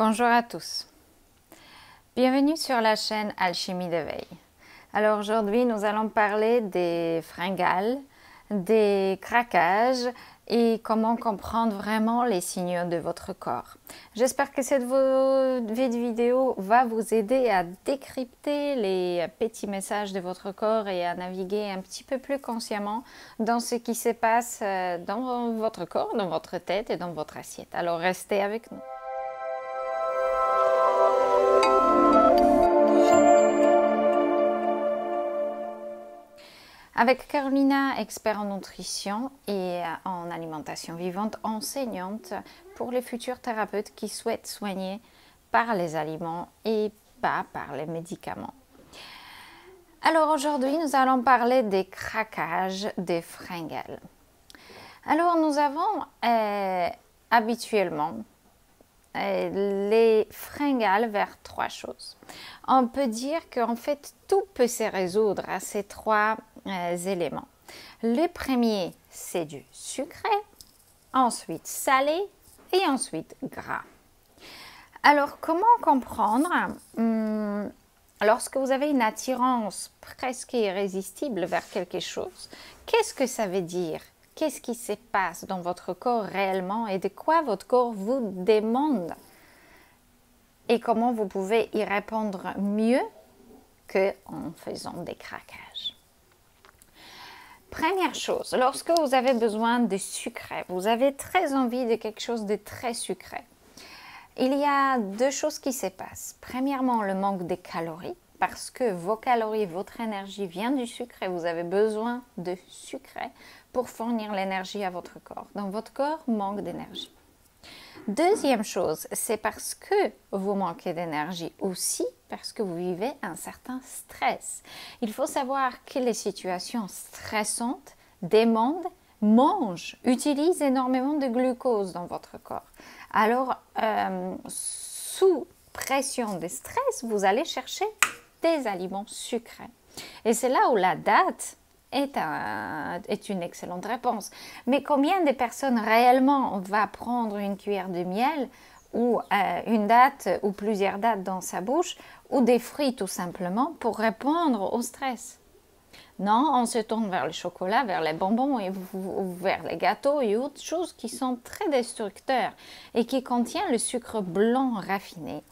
Bonjour à tous, bienvenue sur la chaîne Alchimie d'éveil. Alors aujourd'hui nous allons parler des fringales, des craquages et comment comprendre vraiment les signaux de votre corps. J'espère que cette vidéo va vous aider à décrypter les petits messages de votre corps et à naviguer un petit peu plus consciemment dans ce qui se passe dans votre corps, dans votre tête et dans votre assiette. Alors restez avec nous. Avec Carolina, expert en nutrition et en alimentation vivante, enseignante pour les futurs thérapeutes qui souhaitent soigner par les aliments et pas par les médicaments. Alors aujourd'hui, nous allons parler des craquages des fringales. Alors nous avons habituellement les fringales vers trois choses. On peut dire qu'en fait tout peut se résoudre à ces trois éléments. Le premier, c'est du sucré, ensuite salé et ensuite gras. Alors comment comprendre lorsque vous avez une attirance presque irrésistible vers quelque chose, qu'est-ce que ça veut dire? Qu'est-ce qui se passe dans votre corps réellement et de quoi votre corps vous demande? Et comment vous pouvez y répondre mieux qu'en faisant des craquages. Première chose, lorsque vous avez besoin de sucré, vous avez très envie de quelque chose de très sucré. Il y a deux choses qui se passent. Premièrement, le manque de calories, parce que vos calories, votre énergie vient du sucre et vous avez besoin de sucré pour fournir l'énergie à votre corps. Donc votre corps manque d'énergie. Deuxième chose, c'est parce que vous manquez d'énergie aussi, parce que vous vivez un certain stress. Il faut savoir que les situations stressantes demandent, mangent, utilisent énormément de glucose dans votre corps. Alors, sous pression de stress, vous allez chercher des aliments sucrés. Et c'est là où la date est une excellente réponse. Mais combien de personnes réellement va prendre une cuillère de miel ou une date ou plusieurs dates dans sa bouche ou des fruits tout simplement pour répondre au stress? Non, on se tourne vers le chocolat, vers les bonbons et vers les gâteaux et autres choses qui sont très destructeurs et qui contiennent le sucre blanc raffiné.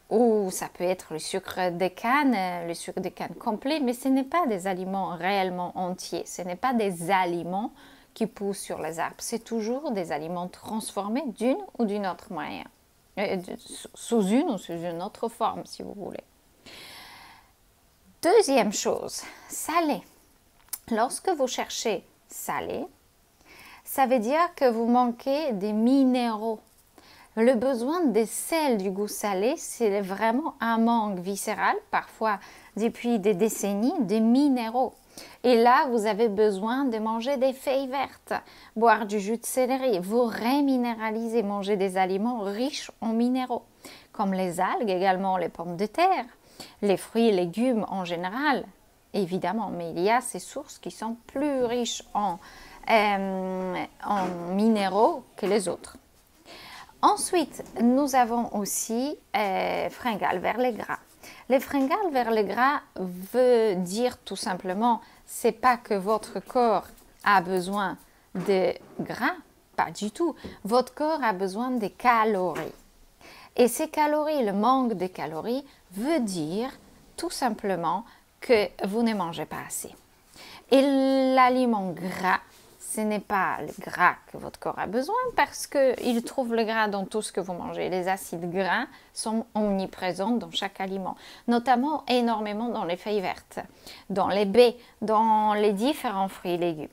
Ou ça peut être le sucre de canne complet, mais ce n'est pas des aliments réellement entiers, ce n'est pas des aliments qui poussent sur les arbres, c'est toujours des aliments transformés d'une ou d'une autre manière, sous une ou sous une autre forme si vous voulez. Deuxième chose, salé. Lorsque vous cherchez salé, ça veut dire que vous manquez des minéraux. Le besoin des sels du goût salé, c'est vraiment un manque viscéral, parfois depuis des décennies, des minéraux. Et là, vous avez besoin de manger des feuilles vertes, boire du jus de céleri, vous reminéraliser, manger des aliments riches en minéraux, comme les algues, également les pommes de terre, les fruits et légumes en général, évidemment, mais il y a ces sources qui sont plus riches en minéraux que les autres. Ensuite, nous avons aussi fringales vers les gras. Les fringales vers les gras veut dire tout simplement, c'est pas que votre corps a besoin de gras, pas du tout. Votre corps a besoin de calories. Et ces calories, le manque de calories, veut dire tout simplement que vous ne mangez pas assez. Et l'aliment gras, ce n'est pas le gras que votre corps a besoin parce qu'il trouve le gras dans tout ce que vous mangez. Les acides gras sont omniprésents dans chaque aliment, notamment énormément dans les feuilles vertes, dans les baies, dans les différents fruits et légumes.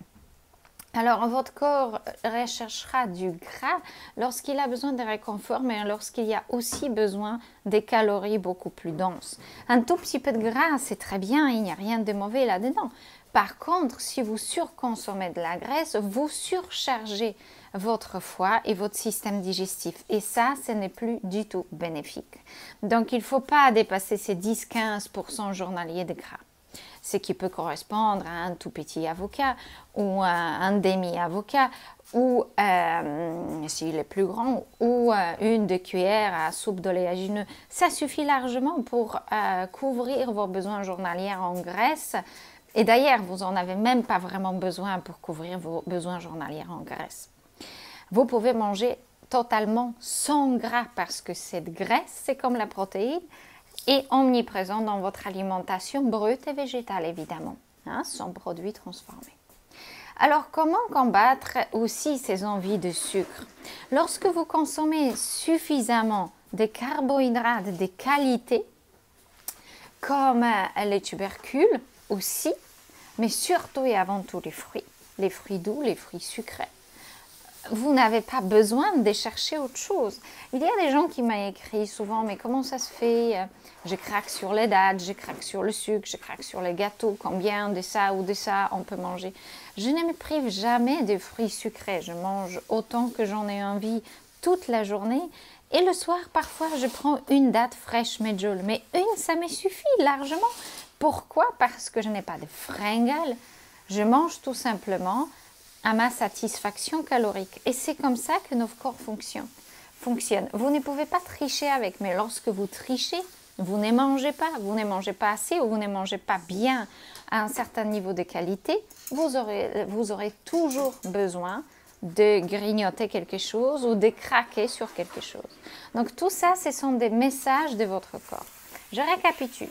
Alors, votre corps recherchera du gras lorsqu'il a besoin de réconfort, mais lorsqu'il y a aussi besoin des calories beaucoup plus denses. Un tout petit peu de gras, c'est très bien, il n'y a rien de mauvais là-dedans. Par contre, si vous surconsommez de la graisse, vous surchargez votre foie et votre système digestif. Et ça, ce n'est plus du tout bénéfique. Donc, il ne faut pas dépasser ces 10-15% journaliers de gras. ce qui peut correspondre à un tout petit avocat ou à un demi-avocat ou, s'il est plus grand, ou une de cuillère à soupe d'oléagineux. Ça suffit largement pour couvrir vos besoins journaliers en graisse. Et d'ailleurs, vous n'en avez même pas vraiment besoin pour couvrir vos besoins journaliers en graisse. Vous pouvez manger totalement sans gras parce que cette graisse, c'est comme la protéine, est omniprésente dans votre alimentation brute et végétale, évidemment, hein, sans produits transformés. Alors, comment combattre aussi ces envies de sucre? Lorsque vous consommez suffisamment de carbohydrates de qualité, comme les tubercules aussi, mais surtout et avant tout les fruits doux, les fruits sucrés, vous n'avez pas besoin de chercher autre chose. Il y a des gens qui m'ont écrit souvent, mais comment ça se fait? Je craque sur les dattes, je craque sur le sucre, je craque sur les gâteaux. Combien de ça ou de ça on peut manger? Je ne me prive jamais de fruits sucrés. Je mange autant que j'en ai envie toute la journée. Et le soir, parfois, je prends une date fraîche medjool. Mais une, ça me suffit largement. Pourquoi? Parce que je n'ai pas de fringales. Je mange tout simplement à ma satisfaction calorique. Et c'est comme ça que nos corps fonctionnent. Vous ne pouvez pas tricher avec, mais lorsque vous trichez, vous ne mangez pas assez ou vous ne mangez pas bien à un certain niveau de qualité, vous aurez toujours besoin de grignoter quelque chose ou de craquer sur quelque chose. Donc tout ça, ce sont des messages de votre corps. Je récapitule.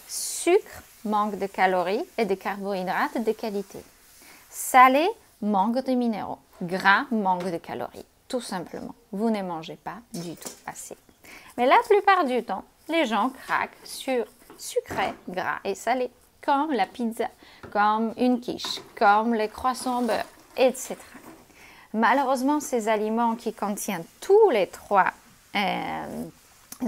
Sucre, manque de calories et de carbohydrates de qualité. Salé, manque de minéraux. Gras, manque de calories. Tout simplement, vous ne mangez pas du tout assez. Mais la plupart du temps, les gens craquent sur sucré, gras et salé, comme la pizza, comme une quiche, comme les croissants au beurre, etc. Malheureusement, ces aliments qui contiennent tous les trois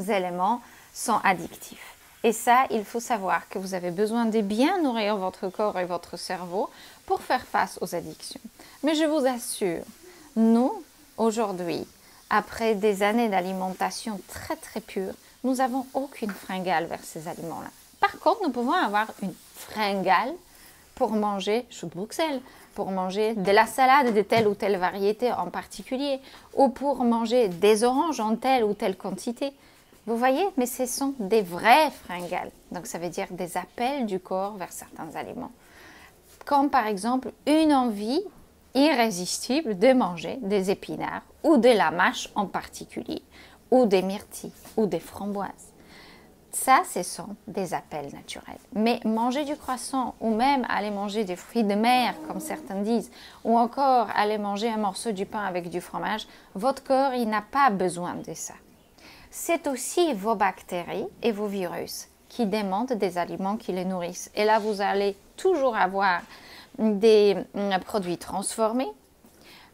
éléments sont addictifs. Et ça, il faut savoir que vous avez besoin de bien nourrir votre corps et votre cerveau pour faire face aux addictions. Mais je vous assure, nous, aujourd'hui, après des années d'alimentation très très pure, nous n'avons aucune fringale vers ces aliments-là. Par contre, nous pouvons avoir une fringale pour manger chou de Bruxelles, pour manger de la salade de telle ou telle variété en particulier, ou pour manger des oranges en telle ou telle quantité. Vous voyez, mais ce sont des vrais fringales. Donc, ça veut dire des appels du corps vers certains aliments. Comme par exemple une envie irrésistible de manger des épinards ou de la mâche en particulier, ou des myrtilles ou des framboises. Ça, ce sont des appels naturels. Mais manger du croissant ou même aller manger des fruits de mer, comme certains disent, ou encore aller manger un morceau du pain avec du fromage, votre corps, il n'a pas besoin de ça. C'est aussi vos bactéries et vos virus qui demandent des aliments qui les nourrissent. Et là, vous allez toujours avoir des produits transformés,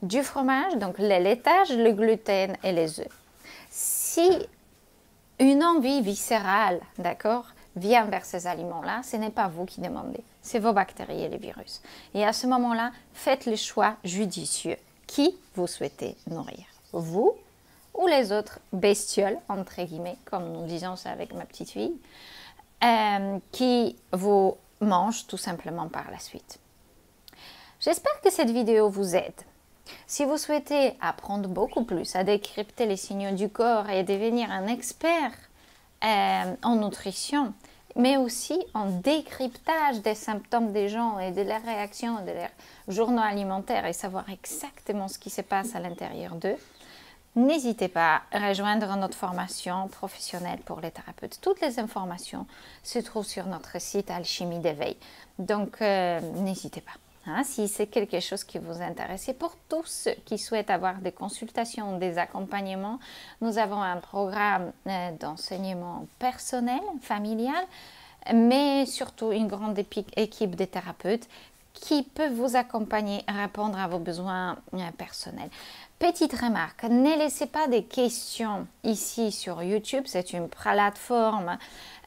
du fromage, donc le laitage, le gluten et les œufs. Si une envie viscérale, d'accord, vient vers ces aliments-là, ce n'est pas vous qui demandez, c'est vos bactéries et les virus. Et à ce moment-là, faites le choix judicieux. Qui vous souhaitez nourrir? Vous ou les autres bestioles, entre guillemets, comme nous disons ça avec ma petite fille, qui vous mangent tout simplement par la suite. J'espère que cette vidéo vous aide. Si vous souhaitez apprendre beaucoup plus à décrypter les signaux du corps et devenir un expert en nutrition, mais aussi en décryptage des symptômes des gens et de leurs réactions, de leurs journaux alimentaires et savoir exactement ce qui se passe à l'intérieur d'eux, n'hésitez pas à rejoindre notre formation professionnelle pour les thérapeutes. Toutes les informations se trouvent sur notre site Alchimie d'éveil. Donc, n'hésitez pas. Hein, si c'est quelque chose qui vous intéresse. Et pour tous ceux qui souhaitent avoir des consultations, des accompagnements, nous avons un programme d'enseignement personnel, familial, mais surtout une grande équipe de thérapeutes qui peut vous accompagner à répondre à vos besoins personnels. Petite remarque, ne laissez pas des questions ici sur YouTube, c'est une plateforme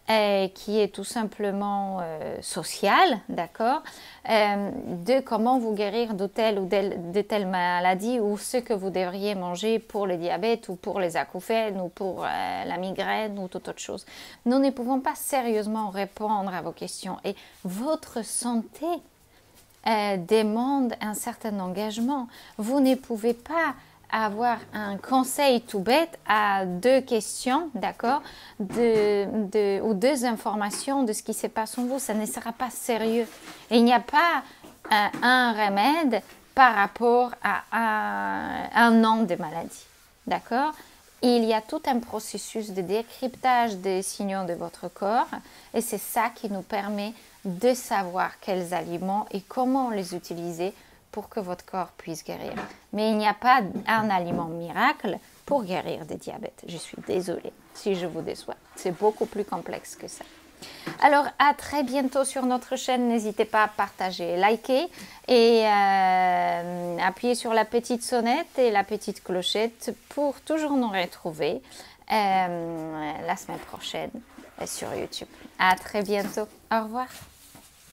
qui est tout simplement social, d'accord, de comment vous guérir de telle ou de telle maladie ou ce que vous devriez manger pour le diabète ou pour les acouphènes ou pour la migraine ou toute autre chose. Nous ne pouvons pas sérieusement répondre à vos questions et votre santé demande un certain engagement. Vous ne pouvez pas avoir un conseil tout bête à 2 questions, d'accord, ou 2 informations de ce qui se passe en vous. Ça ne sera pas sérieux. Et il n'y a pas un remède par rapport à un an de maladie, d'accord. Il y a tout un processus de décryptage des signaux de votre corps et c'est ça qui nous permet de savoir quels aliments et comment les utiliser pour que votre corps puisse guérir. Mais il n'y a pas un aliment miracle pour guérir des diabètes. Je suis désolée si je vous déçois. C'est beaucoup plus complexe que ça. Alors, à très bientôt sur notre chaîne. N'hésitez pas à partager, liker et appuyer sur la petite sonnette et la petite clochette pour toujours nous retrouver la semaine prochaine sur YouTube. À très bientôt. Au revoir.